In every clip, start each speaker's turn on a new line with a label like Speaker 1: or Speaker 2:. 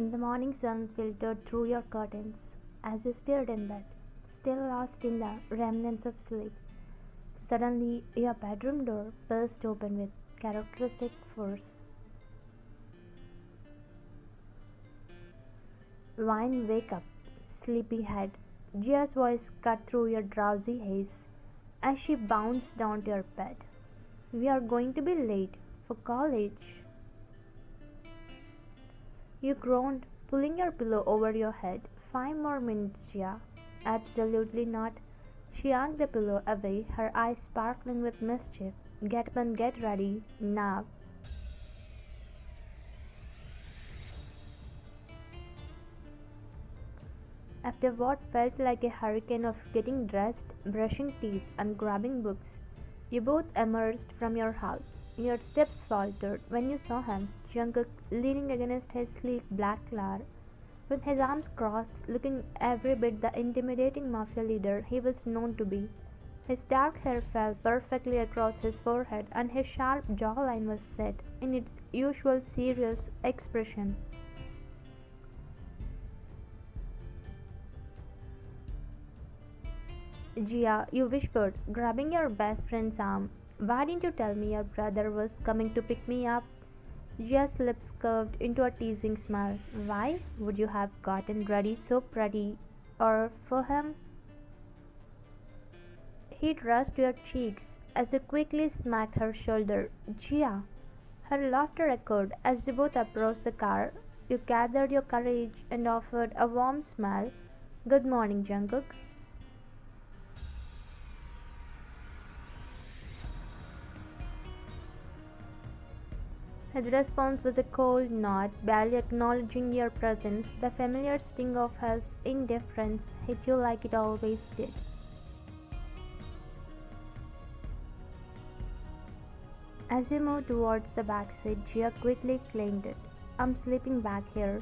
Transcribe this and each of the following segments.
Speaker 1: The morning sun filtered through your curtains as you stared in bed, still lost in the remnants of sleep. Suddenly, your bedroom door burst open with characteristic force. Wine, wake up, sleepyhead. Gia's voice cut through your drowsy haze as she bounced down to your bed. We are going to be late for college. You groaned, pulling your pillow over your head. 5 more minutes, Gia. Absolutely not. She yanked the pillow away, her eyes sparkling with mischief. Get up and get ready, now. After what felt like a hurricane of getting dressed, brushing teeth, and grabbing books, you both emerged from your house. Your steps faltered when you saw him, Jungkook leaning against his sleek black car, with his arms crossed, looking every bit the intimidating Mafia leader he was known to be. His dark hair fell perfectly across his forehead, and his sharp jawline was set in its usual serious expression. Gia, you whispered, grabbing your best friend's arm. Why didn't you tell me your brother was coming to pick me up? Gia's lips curved into a teasing smile. Why would you have gotten ready so pretty? Or for him? He rushed to your cheeks as you quickly smacked her shoulder. Gia! Her laughter echoed as you both approached the car. You gathered your courage and offered a warm smile. Good morning, Jungkook. His response was a cold nod, barely acknowledging your presence. The familiar sting of his indifference hit you like it always did. As you moved towards the back seat, Gia quickly claimed it. I'm sleeping back here,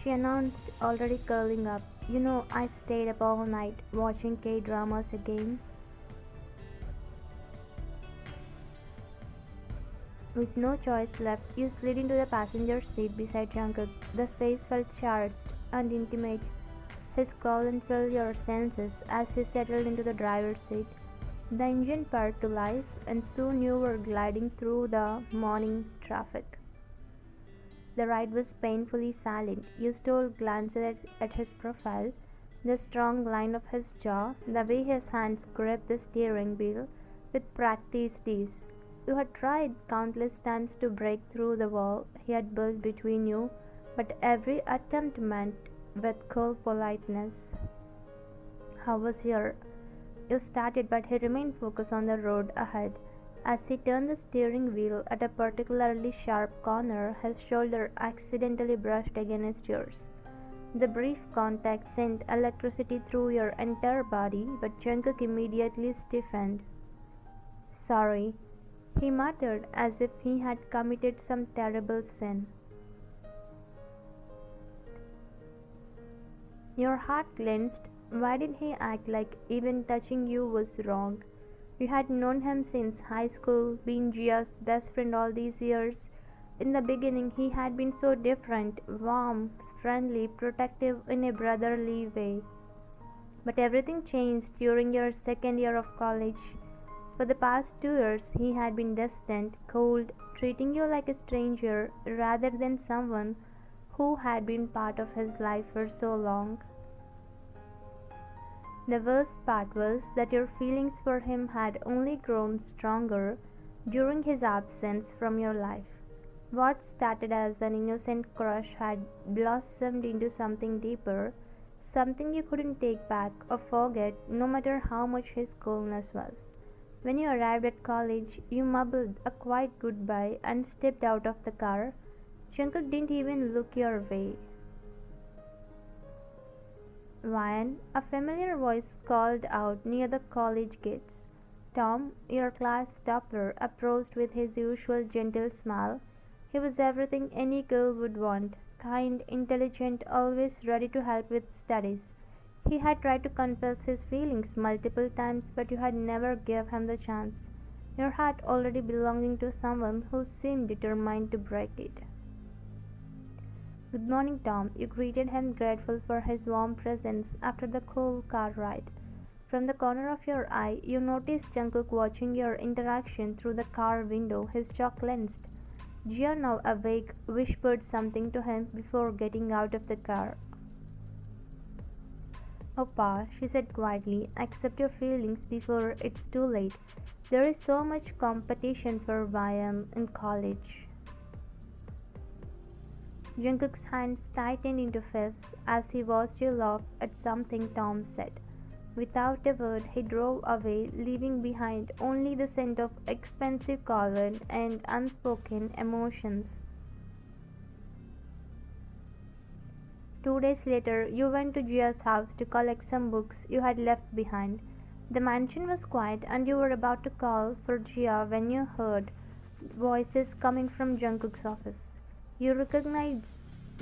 Speaker 1: she announced, already curling up. You know, I stayed up all night watching K-dramas again. With no choice left, you slid into the passenger seat beside Jungkook. The space felt charged and intimate. His colon filled your senses as you settled into the driver's seat. The engine purred to life, and soon you were gliding through the morning traffic. The ride was painfully silent. You stole glances at his profile, the strong line of his jaw, the way his hands gripped the steering wheel with practiced ease. You had tried countless times to break through the wall he had built between you, but every attempt met with cold politeness. How was your? You started, but he remained focused on the road ahead. As he turned the steering wheel at a particularly sharp corner, his shoulder accidentally brushed against yours. The brief contact sent electricity through your entire body, but Jungkook immediately stiffened. Sorry, he muttered as if he had committed some terrible sin. Your heart clenched. Why did he act like even touching you was wrong? You had known him since high school, been Gia's best friend all these years. In the beginning, he had been so different, warm, friendly, protective in a brotherly way. But everything changed during your second year of college. For the past 2 years, he had been distant, cold, treating you like a stranger rather than someone who had been part of his life for so long. The worst part was that your feelings for him had only grown stronger during his absence from your life. What started as an innocent crush had blossomed into something deeper, something you couldn't take back or forget, no matter how much his coldness was. When you arrived at college, you mumbled a quiet goodbye and stepped out of the car. Jungkook didn't even look your way. Ryan, a familiar voice called out near the college gates. Tom, your class topper, approached with his usual gentle smile. He was everything any girl would want, kind, intelligent, always ready to help with studies. He had tried to confess his feelings multiple times, but you had never given him the chance, your heart already belonging to someone who seemed determined to break it. Good morning, Tom. You greeted him, grateful for his warm presence after the cool car ride. From the corner of your eye, you noticed Jungkook watching your interaction through the car window, his jaw clenched. Jia, now awake, whispered something to him before getting out of the car. Oppa, she said quietly, accept your feelings before it's too late. There is so much competition for YM in college. Jungkook's hands tightened into fists as he watched you laugh at something Tom said. Without a word, he drove away, leaving behind only the scent of expensive cologne and unspoken emotions. 2 days later, you went to Gia's house to collect some books you had left behind. The mansion was quiet, and you were about to call for Gia when you heard voices coming from Jungkook's office. You recognized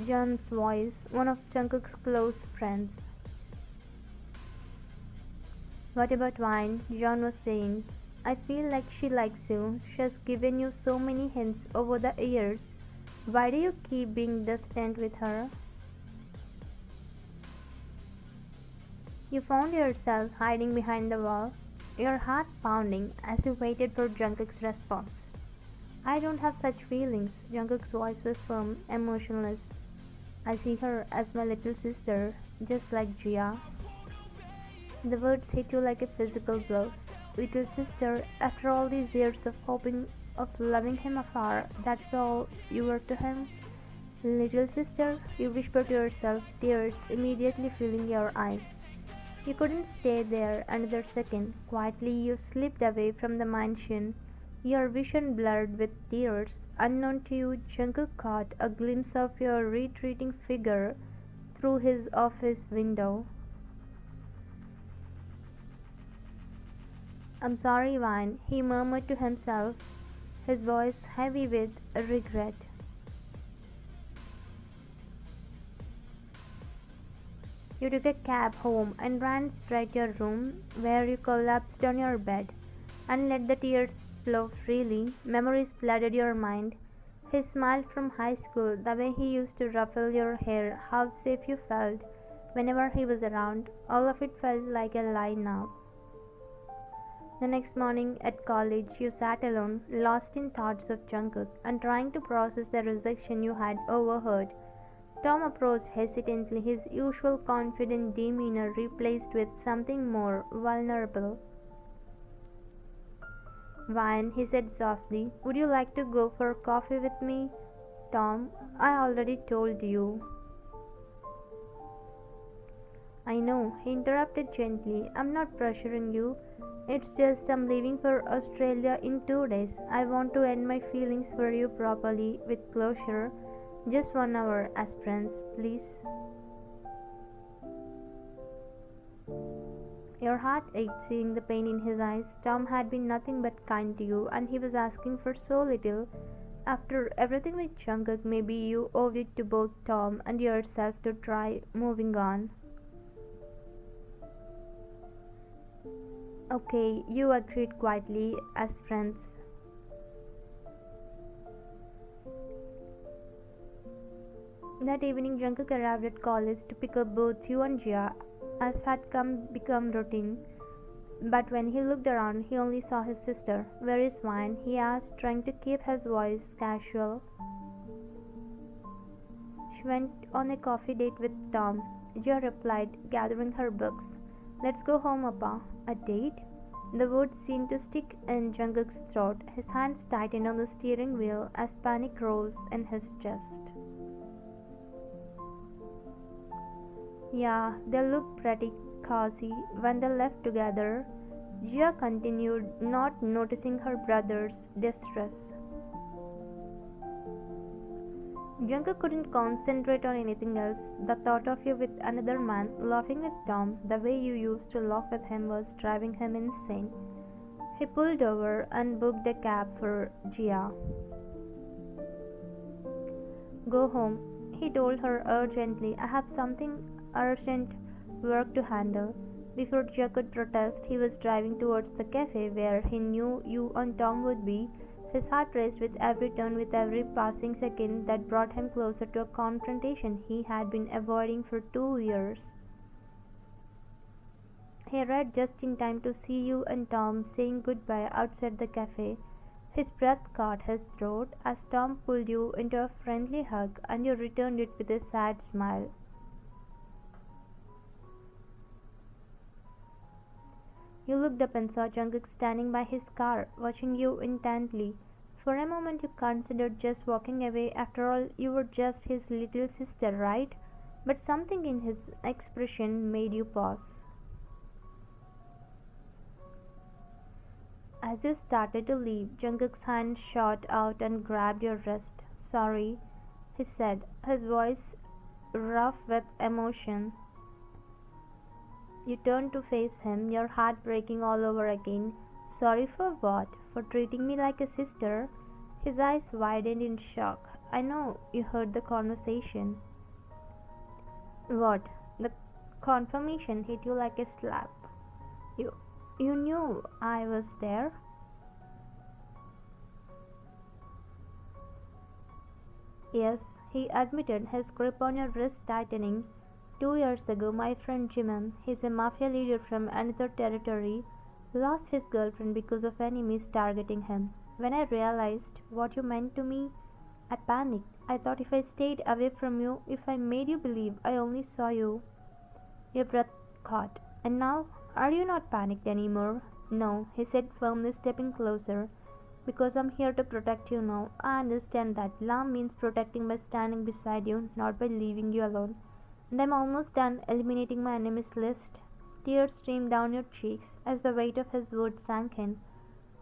Speaker 1: John's voice, one of Jungkook's close friends. What about wine? John was saying. I feel like she likes you. She has given you so many hints over the years. Why do you keep being distant with her? You found yourself hiding behind the wall, your heart pounding as you waited for Jungkook's response. I don't have such feelings. Jungkook's voice was firm, emotionless. I see her as my little sister, just like Gia. The words hit you like a physical blow. Little sister, after all these years of hoping, of loving him afar, that's all you were to him? Little sister, you whispered to yourself, tears immediately filling your eyes. You couldn't stay there another second. Quietly you slipped away from the mansion, your vision blurred with tears. Unknown to you, Jungkook caught a glimpse of your retreating figure through his office window. I'm sorry, Vine, he murmured to himself, his voice heavy with regret. You took a cab home and ran straight to your room, where you collapsed on your bed and let the tears flow freely. Memories flooded your mind. His smile from high school, the way he used to ruffle your hair, how safe you felt whenever he was around, all of it felt like a lie now. The next morning at college, you sat alone, lost in thoughts of Jungkook and trying to process the rejection you had overheard. Tom approached hesitantly, his usual confident demeanor replaced with something more vulnerable. Vine, he said softly, would you like to go for coffee with me? Tom, I already told you. I know, he interrupted gently. I'm not pressuring you. It's just I'm leaving for Australia in 2 days. I want to end my feelings for you properly, with closure. Just 1 hour as friends, please. Your heart ached seeing the pain in his eyes. Tom had been nothing but kind to you, and he was asking for so little. After everything with Jungkook, maybe you owed it to both Tom and yourself to try moving on. Okay, you agreed quietly as friends. That evening, Jungkook arrived at college to pick up both you and Jia, as had become routine. But when he looked around, he only saw his sister. Where is Wine? He asked, trying to keep his voice casual. She went on a coffee date with Tom, Jia replied, gathering her books. Let's go home, Appa. A date? The words seemed to stick in Jungkook's throat. His hands tightened on the steering wheel as panic rose in his chest. Yeah, they looked pretty cozy when they left together. Jia continued, not noticing her brother's distress. Jungkook couldn't concentrate on anything else. The thought of you with another man, laughing with Tom, the way you used to laugh with him, was driving him insane. He pulled over and booked a cab for Jia. Go home, he told her urgently. I have something urgent work to handle. Before Jia could protest, he was driving towards the cafe where he knew you and Tom would be. His heart raced with every turn, with every passing second that brought him closer to a confrontation he had been avoiding for 2 years. He read just in time to see you and Tom saying goodbye outside the cafe. His breath caught his throat as Tom pulled you into a friendly hug and you returned it with a sad smile. You looked up and saw Jungkook standing by his car, watching you intently. For a moment you considered just walking away. After all, you were just his little sister, right? But something in his expression made you pause. As you started to leave, Jungkook's hand shot out and grabbed your wrist. "Sorry," he said, his voice rough with emotion. You turned to face him, your heart breaking all over again. "Sorry for what? For treating me like a sister?" His eyes widened in shock. "I know you heard the conversation." "What?" The confirmation hit you like a slap. You you knew I was there?" "Yes," he admitted, his grip on your wrist tightening. "2 years ago, my friend Jimin, he's a mafia leader from another territory, lost his girlfriend because of enemies targeting him. When I realized what you meant to me, I panicked. I thought if I stayed away from you, if I made you believe I only saw you." Your breath caught. "And now, are you not panicked anymore?" "No," he said firmly, stepping closer. "Because I'm here to protect you now. I understand that love means protecting by standing beside you, not by leaving you alone. And I'm almost done eliminating my enemies list." Tears streamed down your cheeks as the weight of his words sank in.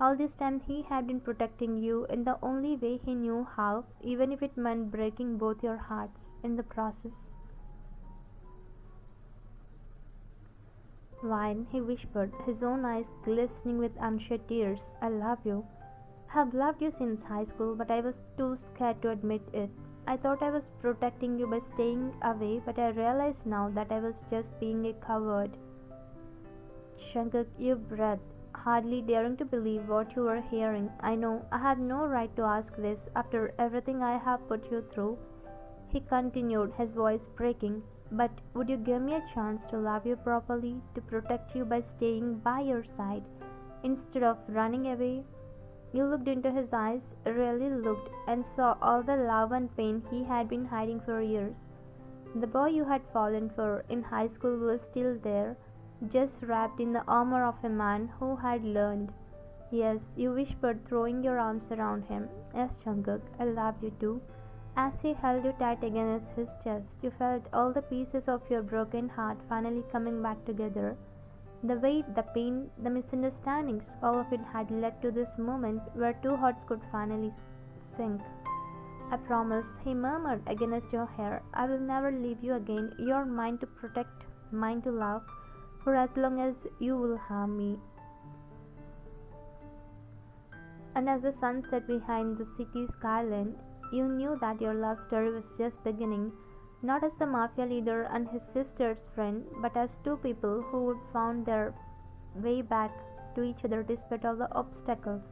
Speaker 1: All this time he had been protecting you in the only way he knew how, even if it meant breaking both your hearts in the process. "Wine," he whispered, his own eyes glistening with unshed tears. "I love you. I have loved you since high school, but I was too scared to admit it. I thought I was protecting you by staying away, but I realize now that I was just being a coward." Jungkook, you breathed, hardly daring to believe what you were hearing. "I know, I have no right to ask this after everything I have put you through," he continued, his voice breaking. "But would you give me a chance to love you properly, to protect you by staying by your side, instead of running away?" You looked into his eyes, really looked, and saw all the love and pain he had been hiding for years. The boy you had fallen for in high school was still there, just wrapped in the armor of a man who had learned. "Yes," you whispered, throwing your arms around him. "Yes, Jungkook, I love you too." As he held you tight against his chest, you felt all the pieces of your broken heart finally coming back together. The weight, the pain, the misunderstandings, all of it had led to this moment where two hearts could finally sink. "I promise," he murmured against your hair, "I will never leave you again. You're mine to protect, mine to love, for as long as you will have me." And as the sun set behind the city skyline, you knew that your love story was just beginning, not as the mafia leader and his sister's friend, but as two people who would found their way back to each other despite all the obstacles.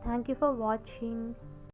Speaker 1: Thank you for watching.